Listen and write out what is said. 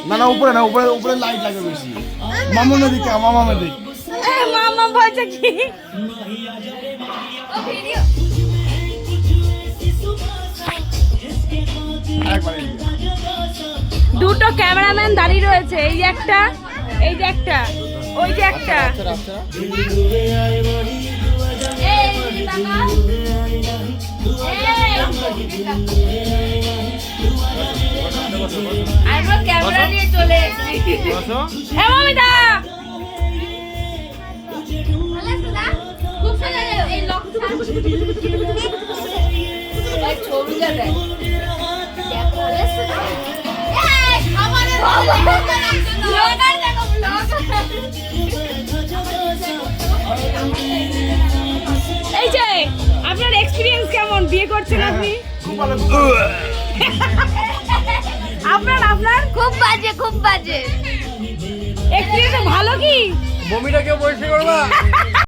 না না উপরে না, উপরে উপরে লাইট লাগে বেশি। মামা দিক মামা দিক মামা বলছে কি দুটো ক্যামেরাম্যান দাঁড়িয়ে রয়েছে, এই যে একটা, এই যে একটা, ওই যে একটা। আমরা ক্যামেরা নিয়ে চলে এসেছি। হ্যাঁ মামিদা খুব সুন্দর এই লকটা এই ছবিটা দেখ দেখো এই খাবারের ব্লগার দেখো ব্লগার। এই যে আপনার এক্সপেরিয়েন্স কেমন, বিয়ে করছেন আপনি? আপনার আপনার খুব বাজে, খুব বাজে। এক্সপেরিয়েন্স ভালো কি? মমিটা কেউ পরিষ্কার করবা?